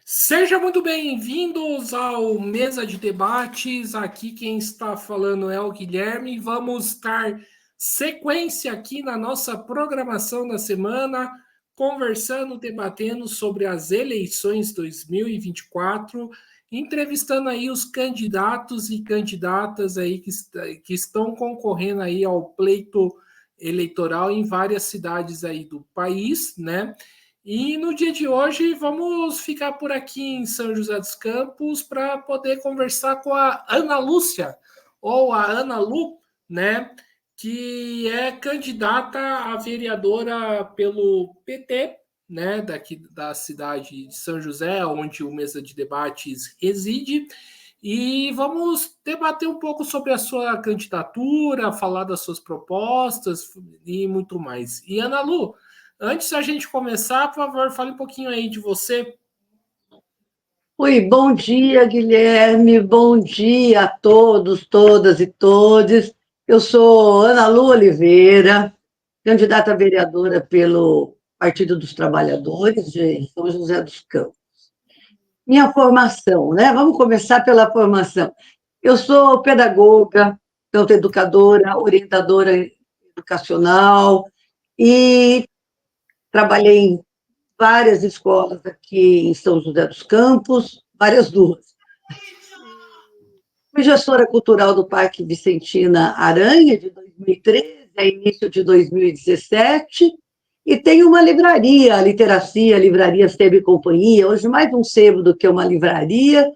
Sejam muito bem-vindos ao Mesa de Debates. Aqui quem está falando é o Guilherme. Vamos dar sequência aqui na nossa programação da semana, conversando, debatendo sobre as eleições 2024, entrevistando aí os candidatos e candidatas aí que estão concorrendo aí ao pleito eleitoral em várias cidades aí do país, né? E no dia de hoje vamos ficar por aqui em São José dos Campos para poder conversar com a Ana Lúcia, ou a Ana Lu, né? Que é candidata a vereadora pelo PT, né? Daqui da cidade de São José, onde o Mesa de Debates reside. E vamos debater um pouco sobre a sua candidatura, falar das suas propostas e muito mais. E Ana Lu, antes da gente começar, por favor, fale um pouquinho aí de você. Oi, bom dia, Guilherme. Bom dia a todos, todas e todes. Eu sou Ana Lu Oliveira, candidata a vereadora pelo Partido dos Trabalhadores de São José dos Campos. Minha formação, né? Vamos começar pela formação. Eu sou pedagoga, tanto educadora, orientadora educacional e trabalhei em várias escolas aqui em São José dos Campos, várias duas. Fui gestora cultural do Parque Vicentina Aranha, de 2013 a início de 2017, e tenho uma livraria, a Literacia, Livraria Sebo e Companhia, hoje mais um sebo do que uma livraria,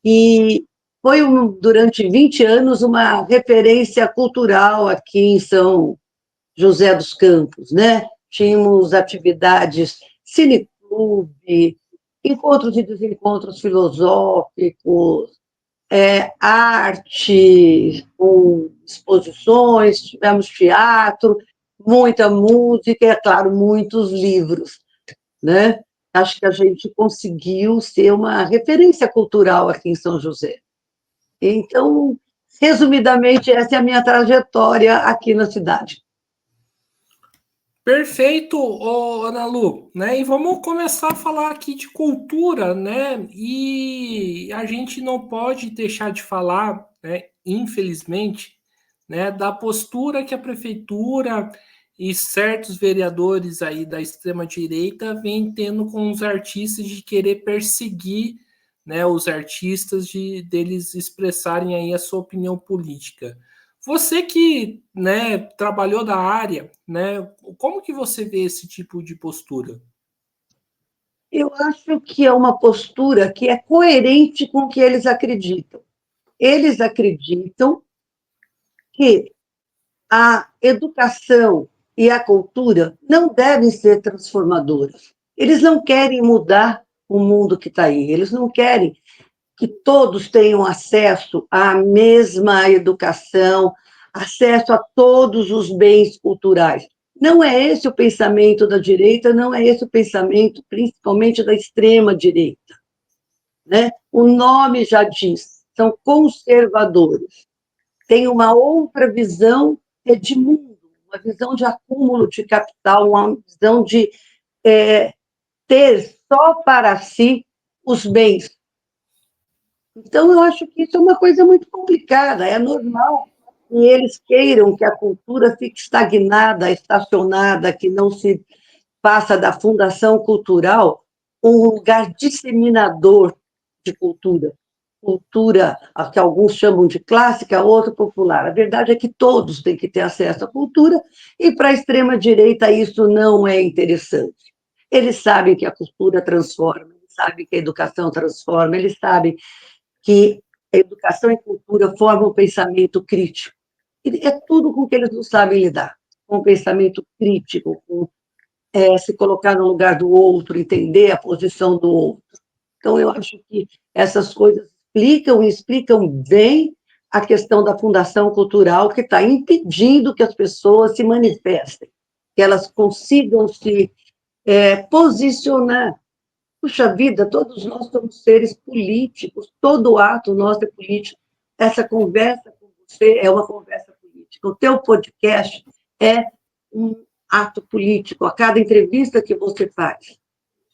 e foi, durante 20 anos, uma referência cultural aqui em São José dos Campos, né? Tínhamos atividades cineclube, encontros e desencontros filosóficos, arte, com exposições, tivemos teatro, muita música e, é claro, muitos livros, né? Acho que a gente conseguiu ser uma referência cultural aqui em São José. Então, resumidamente, essa é a minha trajetória aqui na cidade. Perfeito, Ana Lu, né? E vamos começar a falar aqui de cultura, né? E a gente não pode deixar de falar, né, infelizmente, né, da postura que a prefeitura e certos vereadores aí da extrema direita vêm tendo com os artistas de querer perseguir, né, os artistas de deles expressarem aí a sua opinião política. Você que, né, trabalhou da área, né, como que você vê esse tipo de postura? Eu acho que é uma postura que é coerente com o que eles acreditam. Eles acreditam que a educação e a cultura não devem ser transformadoras. Eles não querem mudar o mundo que está aí, eles não querem que todos tenham acesso à mesma educação, acesso a todos os bens culturais. Não é esse o pensamento da direita, não é esse o pensamento, principalmente da extrema-direita, né? O nome já diz, são conservadores. Tem uma outra visão de mundo, uma visão de acúmulo de capital, uma visão de ter só para si os bens. Então, eu acho que isso é uma coisa muito complicada, é normal que eles queiram que a cultura fique estagnada, estacionada, que não se faça da fundação cultural um lugar disseminador de cultura. Cultura, a que alguns chamam de clássica, outro popular. A verdade é que todos têm que ter acesso à cultura, e para a extrema-direita isso não é interessante. Eles sabem que a cultura transforma, eles sabem que a educação transforma, eles sabem que a educação e cultura formam um pensamento crítico. E é tudo com que eles não sabem lidar, com o pensamento crítico, com se colocar no lugar do outro, entender a posição do outro. Então, eu acho que essas coisas explicam e explicam bem a questão da fundação cultural que está impedindo que as pessoas se manifestem, que elas consigam se posicionar. Puxa vida, todos nós somos seres políticos, todo ato nosso é político. Essa conversa com você é uma conversa política. O teu podcast é um ato político, a cada entrevista que você faz.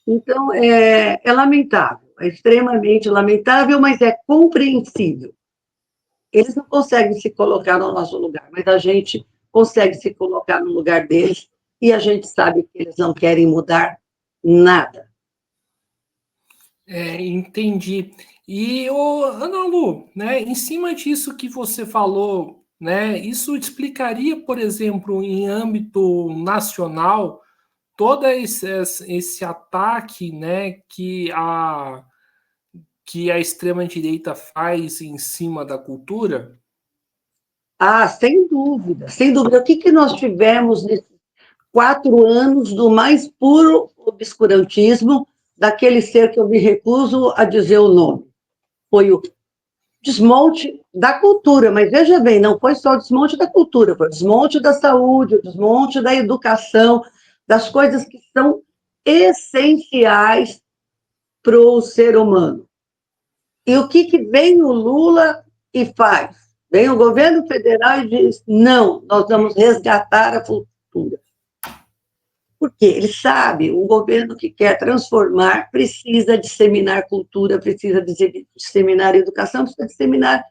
Então, é lamentável, é extremamente lamentável, mas é compreensível. Eles não conseguem se colocar no nosso lugar, mas a gente consegue se colocar no lugar deles e a gente sabe que eles não querem mudar nada. Entendi. E, Ana Lu, né, em cima disso que você falou, né, isso explicaria, por exemplo, em âmbito nacional, todo esse ataque, né, que a extrema-direita faz em cima da cultura? Ah, sem dúvida, sem dúvida. O que nós tivemos nesses 4 anos do mais puro obscurantismo daquele ser que eu me recuso a dizer o nome? Foi o desmonte da cultura, mas veja bem, não foi só o desmonte da cultura, foi o desmonte da saúde, o desmonte da educação, das coisas que são essenciais para o ser humano. E o que vem o Lula e faz? Vem o governo federal e diz: não, nós vamos resgatar a cultura. Por quê? Ele sabe, o governo que quer transformar precisa disseminar cultura, precisa disseminar educação, precisa disseminar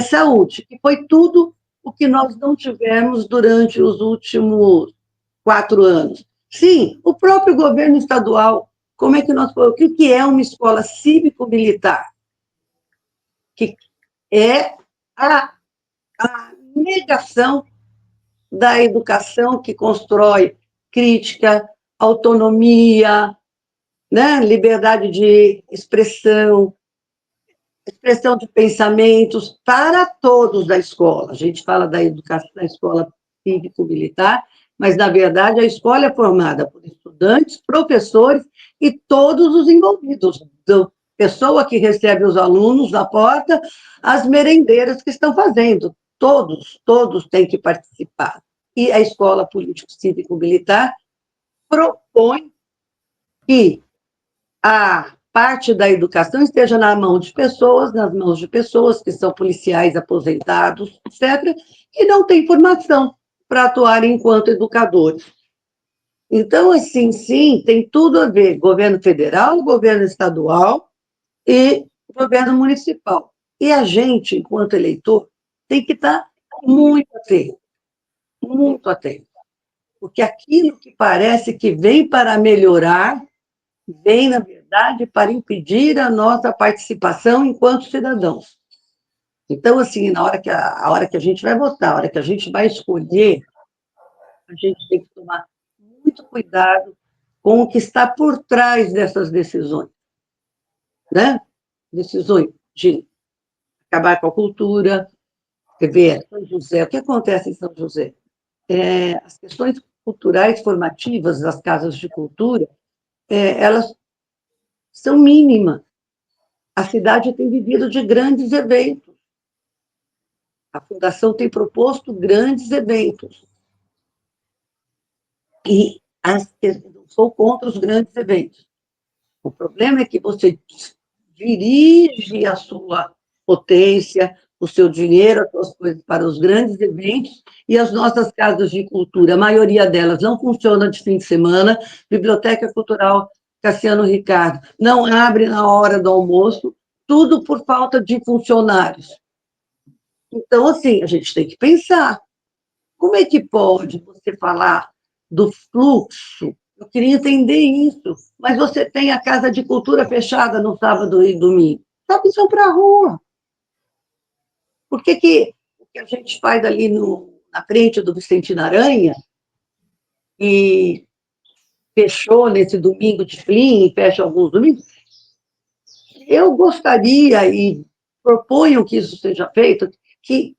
saúde, que foi tudo o que nós não tivemos durante os últimos 4 anos. Sim, o próprio governo estadual, como é que nós... O que é uma escola cívico-militar? Que é a negação da educação que constrói crítica, autonomia, né? Liberdade de expressão de pensamentos para todos da escola. A gente fala da educação da escola cívico-militar, mas, na verdade, a escola é formada por estudantes, professores e todos os envolvidos, da pessoa que recebe os alunos na porta, as merendeiras que estão fazendo. Todos têm que participar. E a escola político-cívico-militar propõe que a parte da educação esteja nas mãos de pessoas que são policiais aposentados, etc., que não têm formação para atuar enquanto educadores. Então, assim, sim, tem tudo a ver, governo federal, governo estadual e governo municipal. E a gente, enquanto eleitor, tem que estar muito atento, porque aquilo que parece que vem para melhorar, vem, na verdade, para impedir a nossa participação enquanto cidadãos. Então, assim, a hora que a gente vai votar, a hora que a gente vai escolher, a gente tem que tomar muito cuidado com o que está por trás dessas decisões, né? Decisões de acabar com a cultura, quer ver, São José, o que acontece em São José? As questões culturais formativas das casas de cultura, elas são mínimas. A cidade tem vivido de grandes eventos. A Fundação tem proposto grandes eventos. E não sou contra os grandes eventos. O problema é que você dirige a sua potência, o seu dinheiro, as suas coisas para os grandes eventos, e as nossas casas de cultura, a maioria delas não funciona de fim de semana. Biblioteca Cultural Cassiano Ricardo não abre na hora do almoço, tudo por falta de funcionários. Então, assim, a gente tem que pensar, como é que pode você falar do fluxo? Eu queria entender isso, mas você tem a Casa de Cultura fechada no sábado e domingo. Só que são para a rua. Por que o que a gente faz ali na frente do Vicentino Aranha, e fechou nesse domingo de Flim, e fecha alguns domingos, eu gostaria e proponho que isso seja feito, que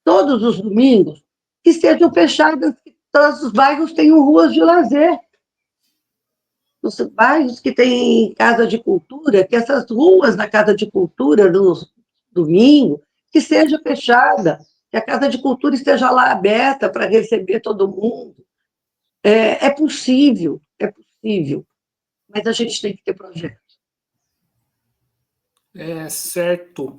todos os domingos que sejam fechadas, que todos os bairros tenham ruas de lazer. Os bairros que têm casa de cultura, que essas ruas da casa de cultura no domingo, que seja fechada, que a casa de cultura esteja lá aberta para receber todo mundo. É possível, mas a gente tem que ter projeto. Certo.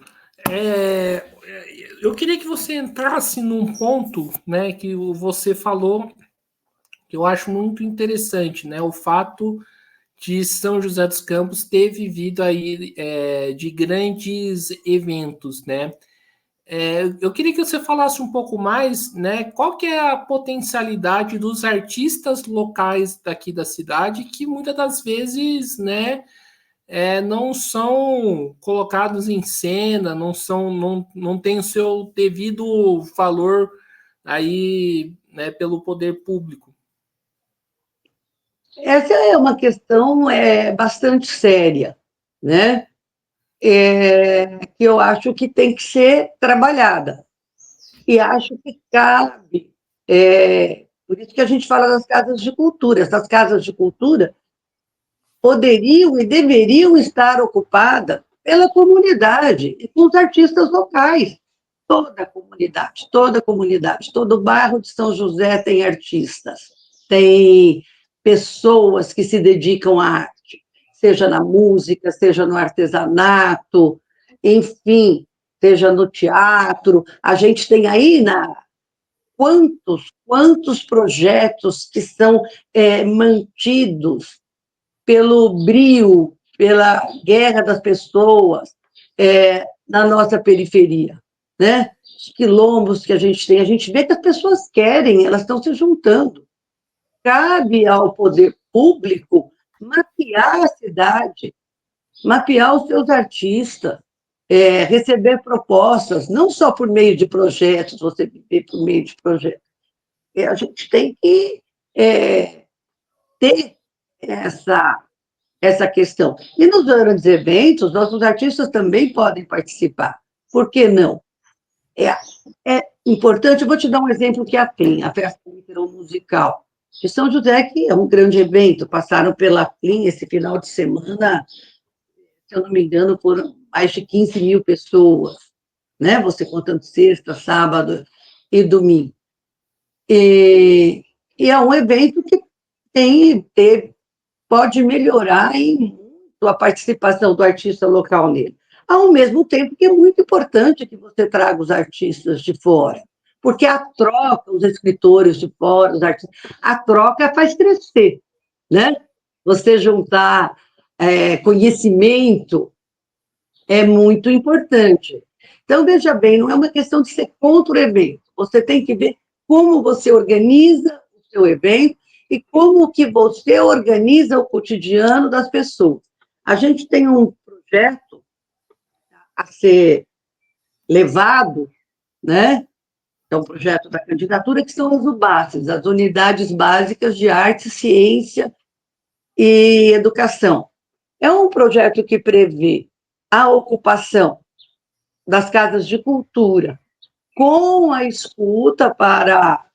Eu queria que você entrasse num ponto, né, que você falou, que eu acho muito interessante, né, o fato de São José dos Campos ter vivido aí de grandes eventos, né? Eu queria que você falasse um pouco mais, né? Qual que é a potencialidade dos artistas locais daqui da cidade, que muitas das vezes, né, não são colocados em cena, não tem o seu devido valor aí, né, pelo poder público. Essa é uma questão bastante séria, né? Que eu acho que tem que ser trabalhada. E acho que cabe. Por isso que a gente fala das casas de cultura. Essas casas de cultura poderiam e deveriam estar ocupadas pela comunidade e com os artistas locais. Toda a comunidade, todo o bairro de São José tem artistas, tem pessoas que se dedicam à arte, seja na música, seja no artesanato, enfim, seja no teatro. A gente tem aí quantos projetos que são mantidos pelo brio, pela guerra das pessoas na nossa periferia, né? Os quilombos que a gente vê que as pessoas querem, elas estão se juntando. Cabe ao poder público mapear a cidade, mapear os seus artistas, receber propostas, não só por meio de projetos, você viver por meio de projetos. A gente tem que ter essa questão. E nos grandes eventos, nossos artistas também podem participar. Por que não? É, é importante, eu vou te dar um exemplo que é a CLIM, a Festa Musical de São José, que é um grande evento, passaram pela CLIM esse final de semana, se eu não me engano, foram mais de 15 mil pessoas, né? Você contando sexta, sábado e domingo. E é um evento que pode melhorar em muito a participação do artista local nele. Ao mesmo tempo que é muito importante que você traga os artistas de fora, porque a troca, os escritores de fora, os artistas, a troca faz crescer, né? Você juntar conhecimento é muito importante. Então, veja bem, não é uma questão de ser contra o evento, você tem que ver como você organiza o seu evento e como que você organiza o cotidiano das pessoas. A gente tem um projeto a ser levado, né? É um projeto da candidatura, que são as UBACs, as Unidades Básicas de Arte, Ciência e Educação. É um projeto que prevê a ocupação das casas de cultura com a escuta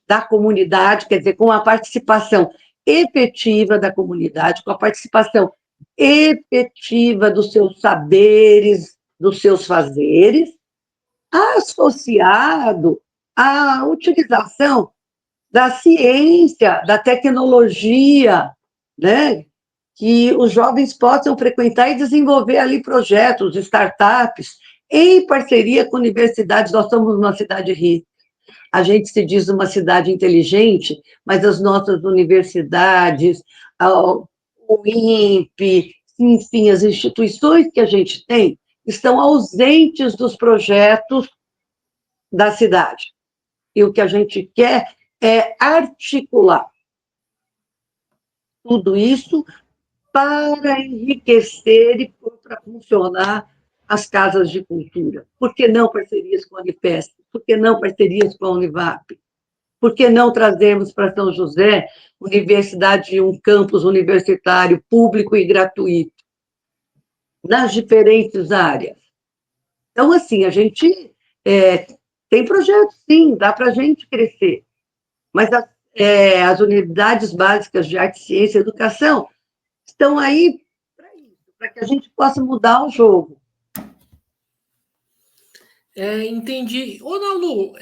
da comunidade, quer dizer, com a participação efetiva da comunidade, com a participação efetiva dos seus saberes, dos seus fazeres, associado à utilização da ciência, da tecnologia, né? Que os jovens possam frequentar e desenvolver ali projetos, startups, em parceria com universidades. Nós somos uma cidade rica, a gente se diz uma cidade inteligente, mas as nossas universidades, o INPE, enfim, as instituições que a gente tem, estão ausentes dos projetos da cidade. E o que a gente quer é articular tudo isso para enriquecer e para funcionar as casas de cultura. Por que não parcerias com a Unifesp? Por que não parcerias com a Univap? Por que não trazermos para São José universidade, um campus universitário público e gratuito, nas diferentes áreas? Então, assim, a gente tem projetos, sim, dá para a gente crescer, mas as unidades básicas de arte, ciência e educação estão aí para isso, para que a gente possa mudar o jogo. Entendi. Ô, Nalu,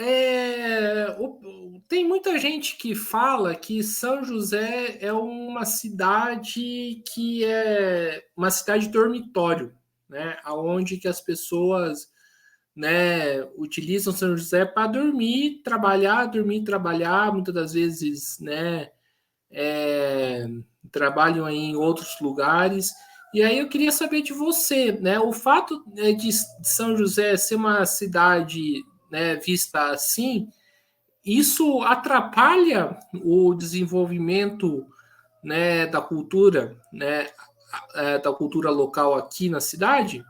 tem muita gente que fala que São José é uma cidade que é uma cidade dormitório, né? Onde que as pessoas, né, utilizam São José para dormir, trabalhar, muitas das vezes, né, trabalham aí em outros lugares. E aí eu queria saber de você, né? O fato de São José ser uma cidade, né, vista assim, isso atrapalha o desenvolvimento, né, da cultura, né, da cultura local aqui na cidade?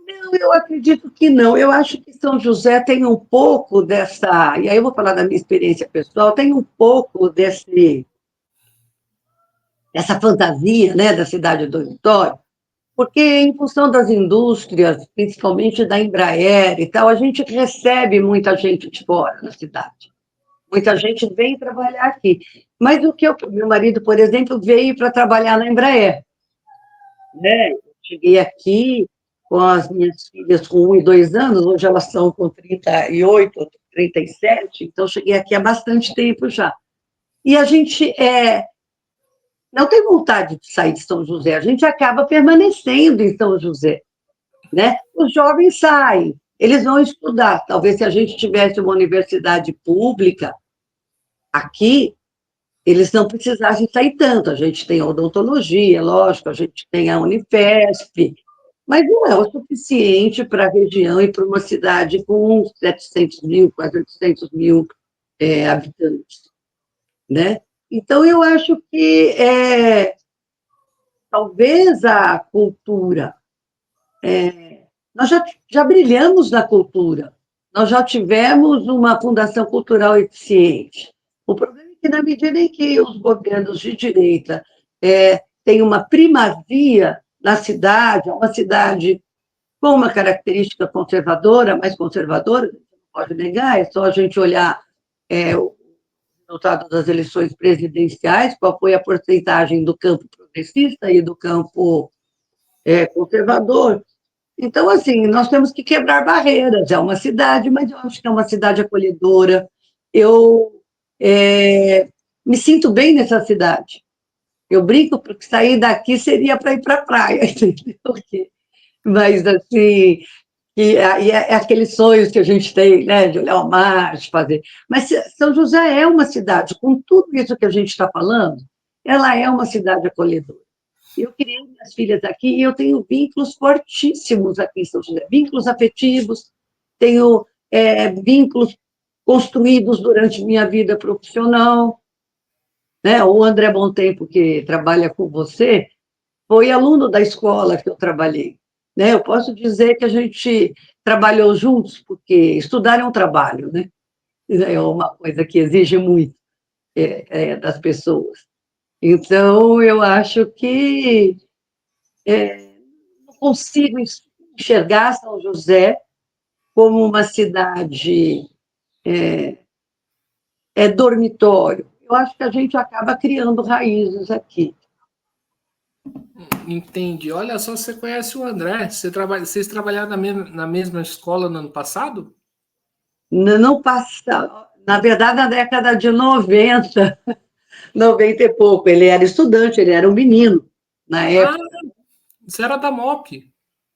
Não, eu acredito que não. Eu acho que São José tem um pouco dessa, e aí eu vou falar da minha experiência pessoal, tem um pouco dessa fantasia, né, da cidade do dormitório, porque em função das indústrias, principalmente da Embraer e tal, a gente recebe muita gente de fora da cidade. Muita gente vem trabalhar aqui. Mas meu marido, por exemplo, veio para trabalhar na Embraer, né? Eu cheguei aqui com as minhas filhas com 1 e 2 anos, hoje elas estão com 38, 37, então cheguei aqui há bastante tempo já. E a gente não tem vontade de sair de São José, a gente acaba permanecendo em São José, né? Os jovens saem, eles vão estudar. Talvez se a gente tivesse uma universidade pública aqui, eles não precisassem sair tanto. A gente tem a odontologia, lógico, a gente tem a Unifesp, mas não é o suficiente para a região e para uma cidade com 700 mil, quase 800 mil habitantes, né? Então, eu acho que talvez a cultura, nós já brilhamos na cultura, nós já tivemos uma fundação cultural eficiente. O problema é que, na medida em que os governos de direita têm uma primazia na cidade, é uma cidade com uma característica conservadora, mais conservadora, não pode negar, é só a gente olhar o resultado das eleições presidenciais, qual foi a porcentagem do campo progressista e do campo conservador. Então, assim, nós temos que quebrar barreiras. É uma cidade, mas eu acho que é uma cidade acolhedora. Eu me sinto bem nessa cidade. Eu brinco porque sair daqui seria para ir para a praia, entendeu? Mas, assim, é aqueles sonhos que a gente tem, né, de olhar o mar, de fazer. Mas São José é uma cidade, com tudo isso que a gente está falando, ela é uma cidade acolhedora. Eu criei minhas filhas aqui e eu tenho vínculos fortíssimos aqui em São José, vínculos afetivos, tenho vínculos construídos durante minha vida profissional, né? O André Bontempo, que trabalha com você, foi aluno da escola que eu trabalhei, né? Eu posso dizer que a gente trabalhou juntos, porque estudar é um trabalho, né? É uma coisa que exige muito das pessoas. Então, eu acho que não consigo enxergar São José como uma cidade dormitório. Eu acho que a gente acaba criando raízes aqui. Entendi. Olha só, você conhece o André. Vocês trabalharam na mesma escola no ano passado? Não passa, na verdade, na década de 90, 90 e pouco, ele era estudante, ele era um menino na Ah, época. você era da MOP.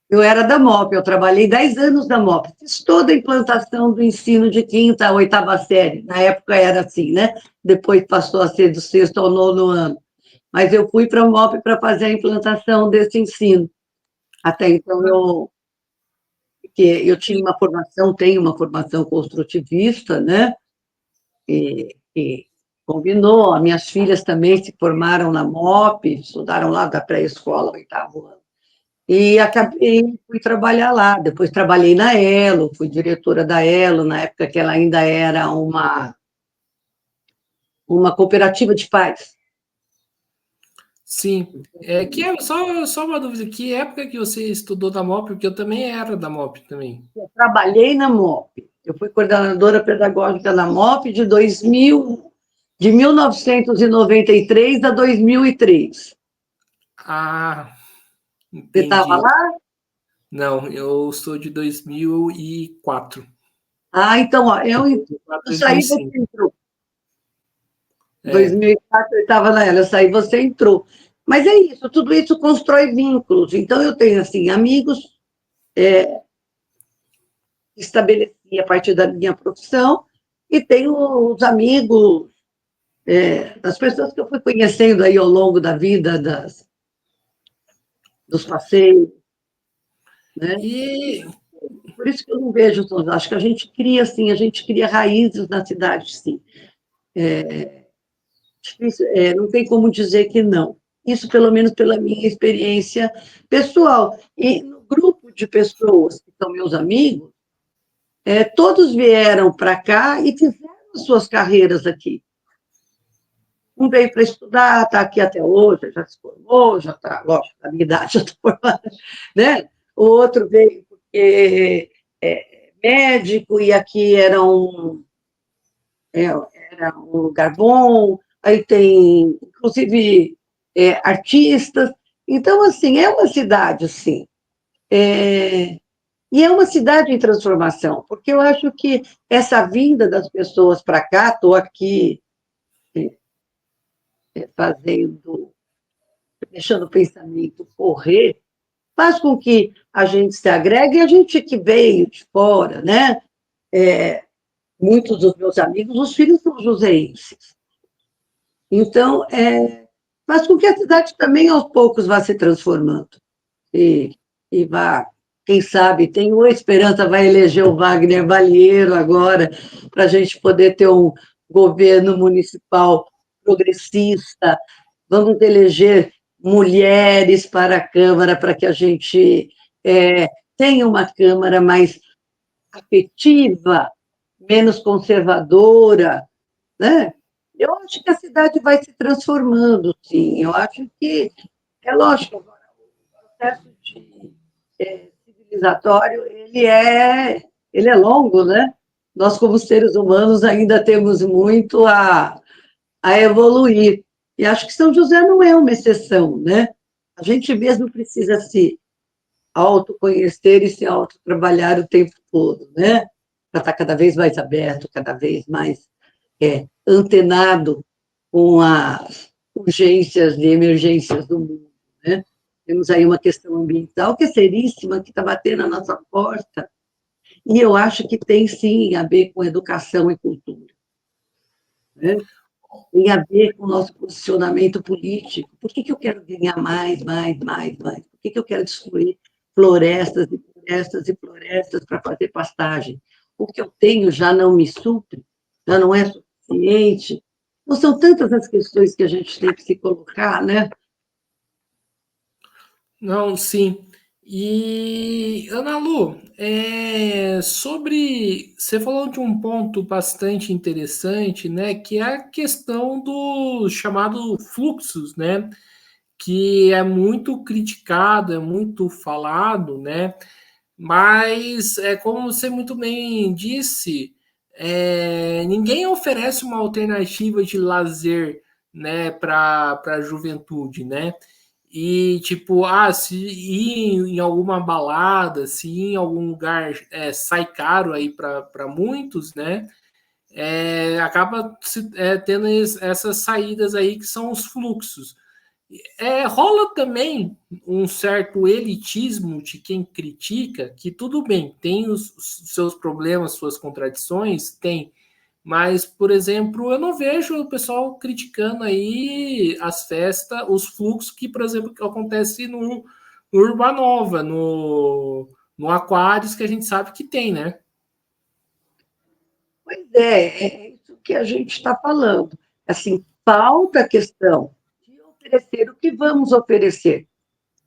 Eu era da MOP, eu trabalhei 10 anos na MOP, fiz toda a implantação do ensino de quinta a oitava série, na época era assim, né? Depois passou a ser do sexto ao nono ano. Mas eu fui para a MOP para fazer a implantação desse ensino. Até então, eu tinha uma formação, tenho uma formação construtivista, né? E combinou, as minhas filhas também se formaram na MOP, estudaram lá da pré-escola, oitavo ano. E acabei, fui trabalhar lá. Depois trabalhei na Elo, fui diretora da Elo, na época que ela ainda era uma cooperativa de pais. Sim. Só uma dúvida. Que época que você estudou da MOP? Porque eu também era da MOP também. Eu trabalhei na MOP. Eu fui coordenadora pedagógica na MOP de 1993 a 2003. Ah, Você estava entendi. lá? Não, eu sou de 2004. Ah, então, ó, eu 2004, saí, você 2005. entrou. É, 2004 eu estava na Ela, eu saí, você entrou. Mas é isso, tudo isso constrói vínculos. Então, eu tenho, assim, amigos que estabeleci a partir da minha profissão e tenho os amigos das pessoas que eu fui conhecendo aí ao longo da vida, dos passeios, né? E, Por isso que eu não vejo, acho que a gente cria, assim, a gente cria raízes na cidade, sim. Difícil, não tem como dizer que não. Isso, pelo menos, pela minha experiência pessoal. E no grupo de pessoas que são meus amigos, todos vieram para cá e fizeram as suas carreiras aqui. Um veio para estudar, está aqui até hoje, já se formou, já está, lógico, na minha idade já está formado, né? O outro veio porque é médico e aqui era um lugar bom, aí tem, inclusive, artistas. Então, assim, é uma cidade, assim, e é uma cidade em transformação, porque eu acho que essa vinda das pessoas para cá, estou aqui fazendo, deixando o pensamento correr, faz com que a gente se agregue, e a gente que veio de fora, né? Muitos dos meus amigos, os filhos são joseenses. Então, faz com que a cidade também, aos poucos, vá se transformando. E, e vá, quem sabe, tenho a esperança, vai eleger o Wagner Balieiro agora, para a gente poder ter um governo municipal progressista. Vamos eleger mulheres para a Câmara, para que a gente tenha uma Câmara mais afetiva, menos conservadora, né? Eu acho que a cidade vai se transformando, sim. Eu acho que, é lógico, agora, o processo civilizatório, ele é longo, né? Nós, como seres humanos, ainda temos muito a evoluir. E acho que São José não é uma exceção, né? A gente mesmo precisa se autoconhecer e se autotrabalhar o tempo todo, né? Para estar cada vez mais aberto, cada vez mais antenado com as urgências e emergências do mundo, né? Temos aí uma questão ambiental que é seríssima, que está batendo na nossa porta, e eu acho que tem, sim, a ver com educação e cultura, né? Tem a ver com o nosso posicionamento político. Por que eu quero ganhar mais, mais, mais, mais? Por que eu quero destruir florestas e florestas e florestas para fazer pastagem? O que eu tenho já não me supre, já não é suficiente. Não são tantas as questões que a gente tem que se colocar, né? não, sim. E, Ana Lu, sobre. Você falou de um ponto bastante interessante, né? Que é a questão do chamado fluxos, né? Que é muito criticado, é muito falado, né? Mas, como você muito bem disse, ninguém oferece uma alternativa de lazer, né, para a juventude, né? E, tipo, se ir em alguma balada, se ir em algum lugar sai caro aí para muitos, né? Acaba tendo essas saídas aí que são os fluxos. Rola também um certo elitismo de quem critica, que tudo bem, tem os seus problemas, suas contradições, tem. Mas, por exemplo, eu não vejo o pessoal criticando aí as festas, os fluxos que, por exemplo, que acontece no Urbanova, no Aquários, que a gente sabe que tem, né? Pois é isso que a gente está falando. Assim, falta a questão de oferecer o que vamos oferecer.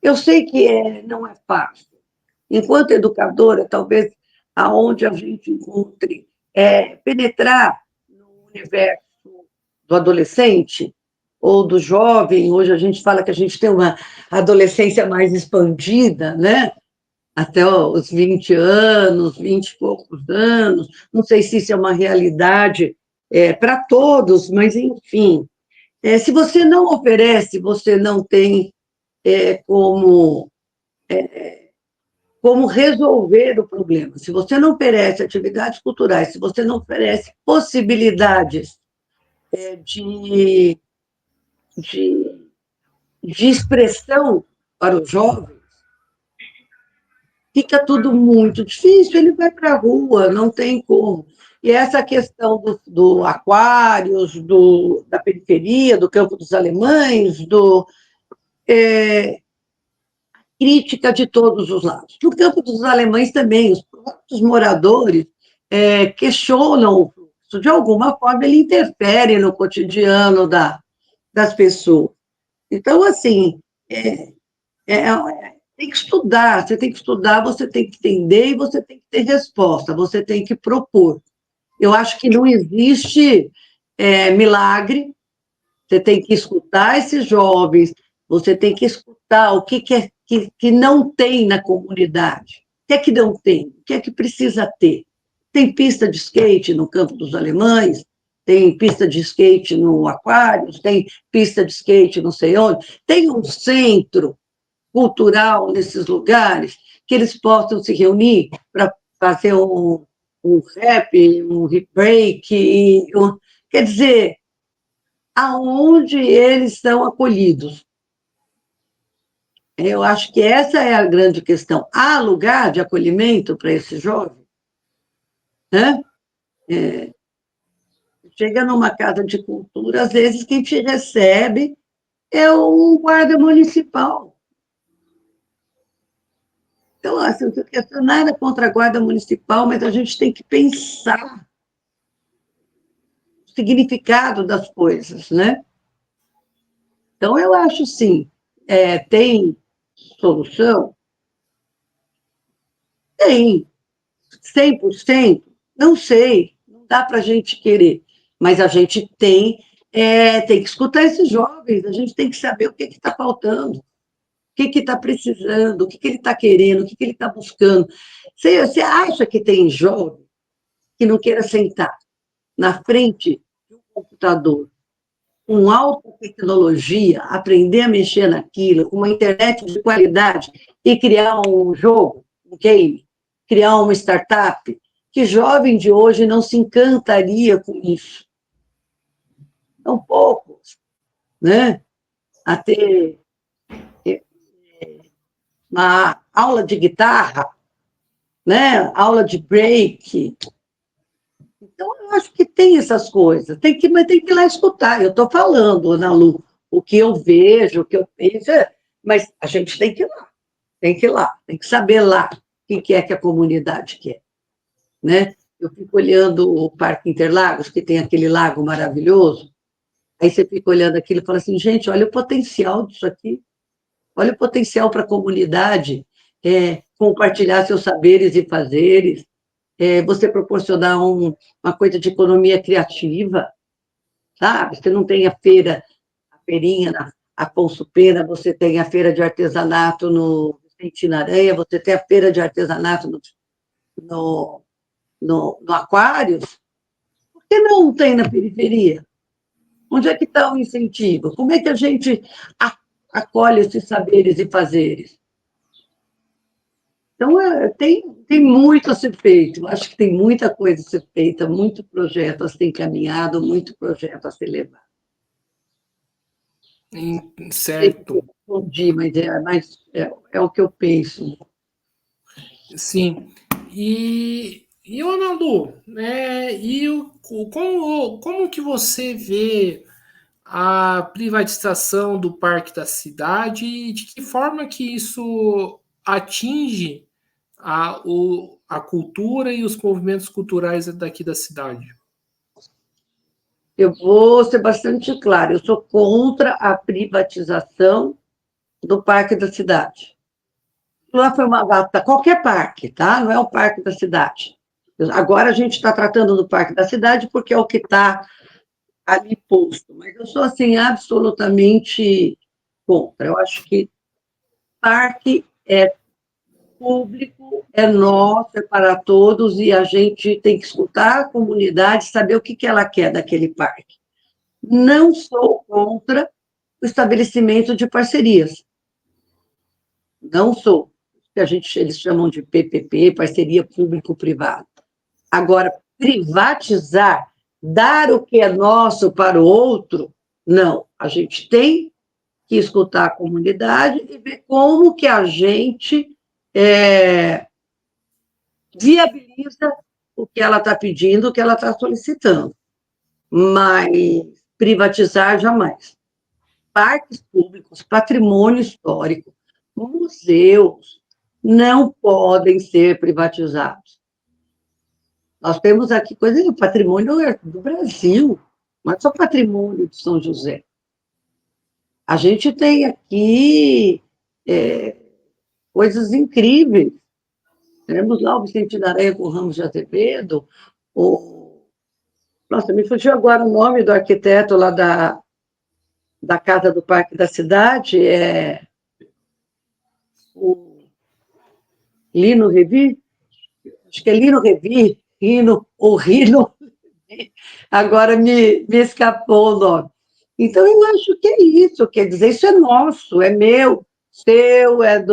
Eu sei que não é fácil. Enquanto educadora, talvez aonde a gente encontre penetrar no universo do adolescente ou do jovem, hoje a gente fala que a gente tem uma adolescência mais expandida, né? Até os 20 anos, 20 e poucos anos, não sei se isso é uma realidade para todos, mas enfim, se você não oferece, você não tem como resolver o problema. Se você não oferece atividades culturais, se você não oferece possibilidades de, de, de expressão para os jovens, fica tudo muito difícil, ele vai para a rua, não tem como. E essa questão do Aquários, da periferia, do Campo dos Alemães, crítica de todos os lados. No Campo dos Alemães também, os próprios moradores questionam o fluxo. De alguma forma, ele interfere no cotidiano das pessoas. Então, assim, tem que estudar, você tem que estudar, você tem que entender e você tem que ter resposta, você tem que propor. Eu acho que não existe milagre, você tem que escutar esses jovens, você tem que escutar o que não tem na comunidade. O que é que não tem? O que é que precisa ter? Tem pista de skate no Campo dos Alemães, tem pista de skate no Aquários, tem pista de skate não sei onde, tem um centro cultural nesses lugares que eles possam se reunir para fazer um rap, um hip break, quer dizer, aonde eles são acolhidos. Eu acho que essa é a grande questão. Há lugar de acolhimento para esse jovem? Né? Chega numa casa de cultura, às vezes quem te recebe é um guarda municipal. Então, assim, não tenho nada contra a guarda municipal, mas a gente tem que pensar o significado das coisas, né? Então, eu acho, sim, tem solução? Tem. 100%? Não sei, não dá para a gente querer, mas a gente tem que escutar esses jovens, a gente tem que saber o que está faltando, o que está precisando, o que ele está querendo, o que ele está buscando. Você acha que tem jovem que não queira sentar na frente de um computador, com alta tecnologia, aprender a mexer naquilo, com uma internet de qualidade e criar um jogo, um game, criar uma startup? Que jovem de hoje não se encantaria com isso? São poucos, né? A ter uma aula de guitarra, né? Aula de break. Então, eu acho que tem essas coisas, mas tem que ir lá escutar. Eu estou falando, Ana Lu, o que eu vejo, o que eu penso, mas a gente tem que ir lá, tem que ir lá, tem que saber lá o que é que a comunidade quer, né? Eu fico olhando o Parque Interlagos, que tem aquele lago maravilhoso, aí você fica olhando aquilo e fala assim, gente, olha o potencial disso aqui, olha o potencial para a comunidade compartilhar seus saberes e fazeres, você proporcionar uma coisa de economia criativa, sabe? Você não tem a feirinha na Afonso Pena, você tem a feira de artesanato no Vicente Aranha, você tem a feira de artesanato no Aquários, por que não tem na periferia? Onde é que está o incentivo? Como é que a gente acolhe esses saberes e fazeres? Então, tem muito a ser feito. Eu acho que tem muita coisa a ser feita, muito projeto a ser encaminhado, muito projeto a ser levado. Certo. Respondi, mas é o que eu penso. Sim. E Ronaldo, como que você vê a privatização do Parque da Cidade e de que forma que isso atinge a cultura e os movimentos culturais daqui da cidade? Eu vou ser bastante clara, eu sou contra a privatização do Parque da Cidade. Lá foi uma data, qualquer parque, tá? Não é o Parque da Cidade. Agora a gente está tratando do Parque da Cidade porque é o que está ali posto, mas eu sou assim absolutamente contra. Eu acho que parque é público, é nosso, é para todos e a gente tem que escutar a comunidade, saber o que ela quer daquele parque. Não sou contra o estabelecimento de parcerias. Não sou. Eles chamam de PPP, parceria público-privada. Agora, privatizar, dar o que é nosso para o outro, não. A gente tem que escutar a comunidade e ver como que a gente viabiliza o que ela está pedindo, o que ela está solicitando. Mas privatizar jamais. Parques públicos, patrimônio histórico, museus não podem ser privatizados. Nós temos aqui coisa do patrimônio do Brasil, não é só patrimônio de São José. A gente tem aqui coisas incríveis. Temos lá o Vicente da Aranha com Ramos de Azevedo. Nossa, me fugiu agora o nome do arquiteto lá da Casa do Parque da Cidade, o Lino Revi? Acho que é Lino Revi, Rino, agora me escapou o nome. Então, eu acho que é isso, quer dizer, isso é nosso, é meu, seu, é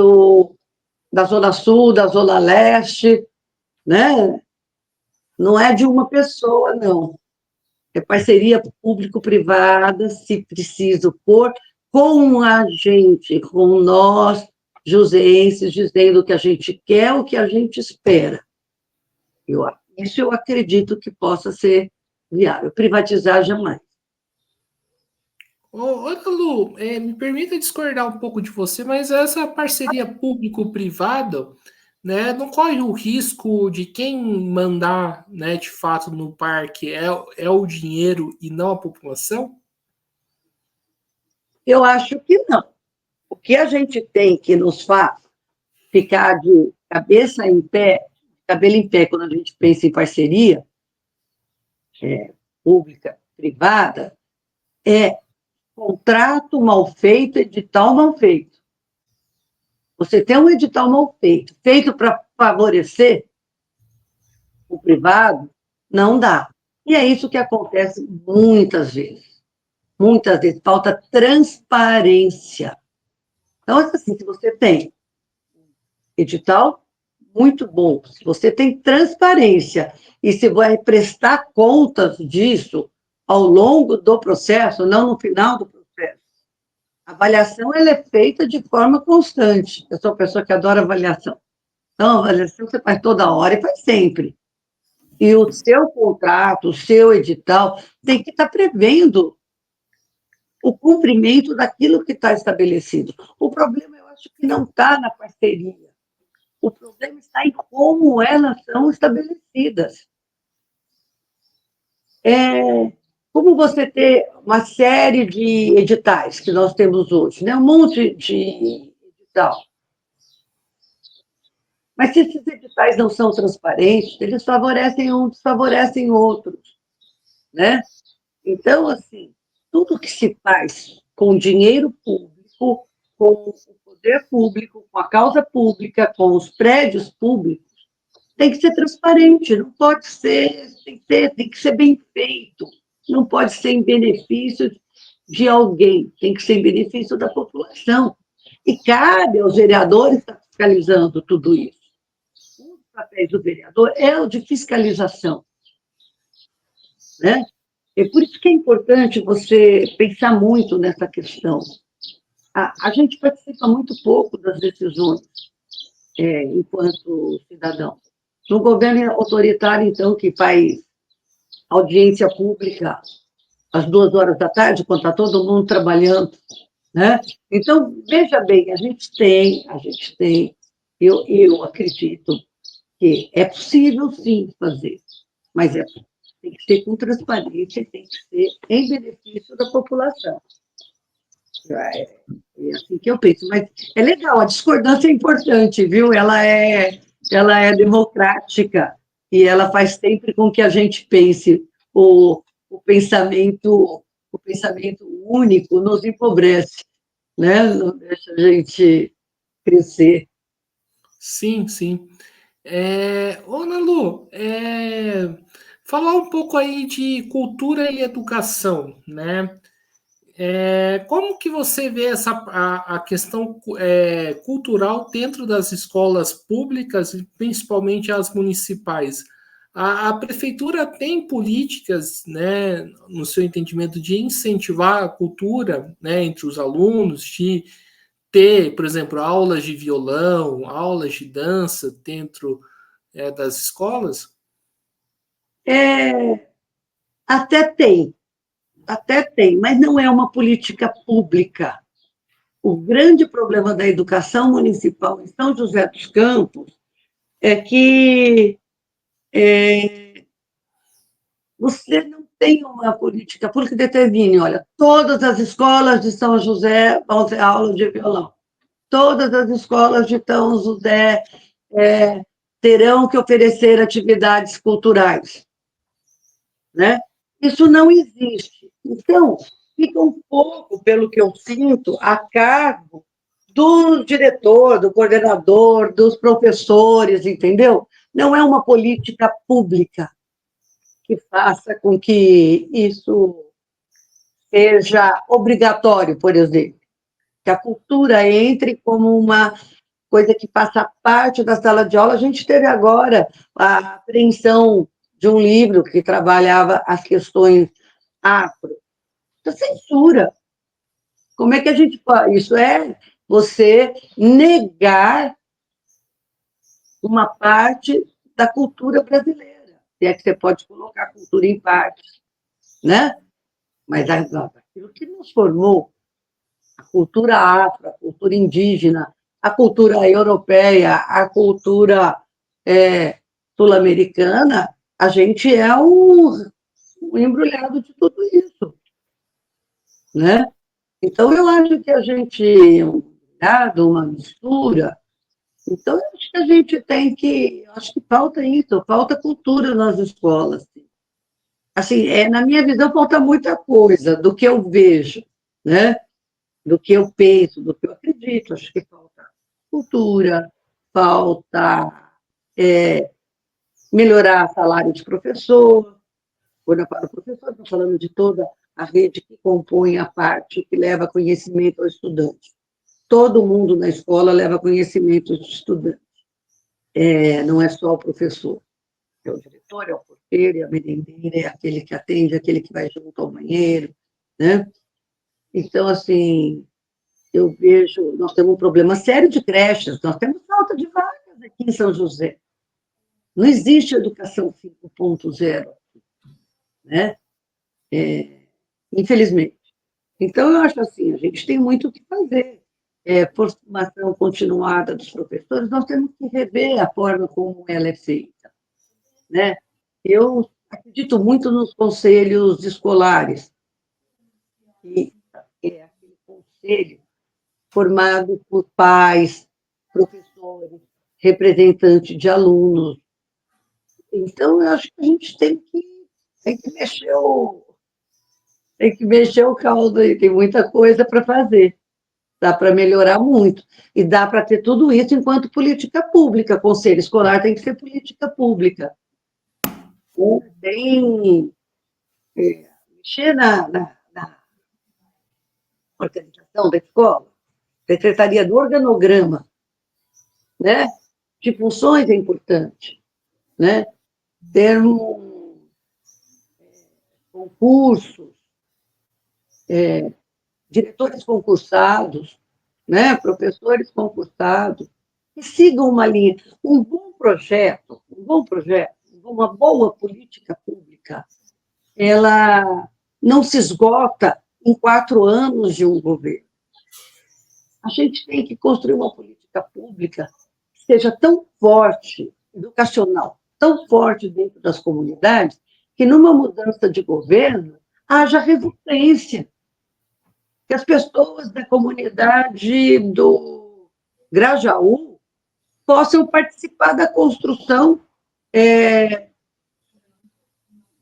da Zona Sul, da Zona Leste, né? Não é de uma pessoa, não. É parceria público-privada, se preciso for, com a gente, com nós, joseenses, dizendo o que a gente quer, o que a gente espera. Isso eu acredito que possa ser viável. Privatizar, jamais. Ô, Lu, me permita discordar um pouco de você, mas essa parceria público-privada, né, não corre o risco de quem mandar, né, de fato no parque é o dinheiro e não a população? Eu acho que não. O que a gente tem que nos faz ficar de cabeça em pé, cabelo em pé, quando a gente pensa em parceria pública, privada, é contrato mal feito, edital mal feito. Você tem um edital mal feito, feito para favorecer o privado, não dá. E é isso que acontece muitas vezes. Muitas vezes falta transparência. Então, assim, se você tem edital, muito bom. Se você tem transparência e se vai prestar contas disso ao longo do processo, não no final do processo. A avaliação ela é feita de forma constante. Eu sou uma pessoa que adora avaliação. Então, a avaliação você faz toda hora e faz sempre. E o seu contrato, o seu edital, tem que estar prevendo o cumprimento daquilo que está estabelecido. O problema, eu acho que não está na parceria. O problema está em como elas são estabelecidas. Como você ter uma série de editais que nós temos hoje, né? Um monte de edital. Mas se esses editais não são transparentes, eles favorecem uns, desfavorecem outros, né? Então, assim, tudo que se faz com dinheiro público, com o poder público, com a causa pública, com os prédios públicos, tem que ser transparente, não pode ser, tem que ser bem feito, não pode ser em benefício de alguém, tem que ser em benefício da população. E cabe aos vereadores estar fiscalizando tudo isso. Um dos papéis do vereador é o de fiscalização, né? É por isso que é importante você pensar muito nessa questão. A gente participa muito pouco das decisões enquanto cidadão. No governo autoritário, então, que faz audiência pública às 2 horas da tarde, quando está todo mundo trabalhando, né? Então, veja bem, a gente tem, eu acredito que é possível, sim, fazer, mas tem que ser com transparência, tem que ser em benefício da população. É assim que eu penso, mas é legal, a discordância é importante, viu? Ela é democrática e ela faz sempre com que a gente pense. O pensamento, o pensamento único nos empobrece, né? Não deixa a gente crescer. Sim, sim. Ô, Nalu, falar um pouco aí de cultura e educação, né? Como que você vê a questão cultural dentro das escolas públicas, e principalmente as municipais? A prefeitura tem políticas, né, no seu entendimento, de incentivar a cultura, né, entre os alunos, de ter, por exemplo, aulas de violão, aulas de dança dentro, das escolas? É, até tem, mas não é uma política pública. O grande problema da educação municipal em São José dos Campos é que você não tem uma política pública que determine, olha, todas as escolas de São José vão ter aula de violão, todas as escolas de São José terão que oferecer atividades culturais, né? Isso não existe. Então, fica um pouco, pelo que eu sinto, a cargo do diretor, do coordenador, dos professores, entendeu? Não é uma política pública que faça com que isso seja obrigatório, por exemplo, que a cultura entre como uma coisa que faça parte da sala de aula. A gente teve agora a apreensão de um livro que trabalhava as questões afro. Isso é censura. Como é que a gente faz? Isso é você negar uma parte da cultura brasileira. Se é que você pode colocar a cultura em partes, né? Mas aquilo que nos formou, a cultura afro, a cultura indígena, a cultura europeia, a cultura sul-americana, a gente é um embrulhado de tudo isso, né? Então, eu acho que a gente é um embrulhado, uma mistura. Então, eu acho que a gente tem que. Eu acho que falta isso, falta cultura nas escolas. Assim, na minha visão, falta muita coisa do que eu vejo, né? Do que eu penso, do que eu acredito. Acho que falta cultura, falta melhorar o salário de professor. Quando eu falo professor, estou falando de toda a rede que compõe a parte que leva conhecimento ao estudante. Todo mundo na escola leva conhecimento ao estudante. Não é só o professor. É o diretor, é o porteiro, é a merendeira, é aquele que atende, é aquele que vai junto ao banheiro, né? Então, assim, eu vejo, nós temos um problema sério de creches, nós temos falta de vagas aqui em São José. Não existe educação 5.0, né? Infelizmente. Então, eu acho assim, a gente tem muito o que fazer. Formação continuada dos professores, nós temos que rever a forma como ela é feita, né? Eu acredito muito nos conselhos escolares, que é aquele conselho formado por pais, professores, representantes de alunos. Então, eu acho que a gente tem que mexer o caldo aí, tem muita coisa para fazer. Dá para melhorar muito. E dá para ter tudo isso enquanto política pública. Conselho escolar tem que ser política pública. Tem mexer na organização da escola, secretaria do organograma, né? De funções é importante, né? Termos concursos, diretores concursados, né? Professores concursados, que sigam uma linha. Uma boa política pública, ela não se esgota em 4 anos de um governo. A gente tem que construir uma política pública que seja tão forte, educacional, tão forte dentro das comunidades, que numa mudança de governo haja resistência, que as pessoas da comunidade do Grajaú possam participar da construção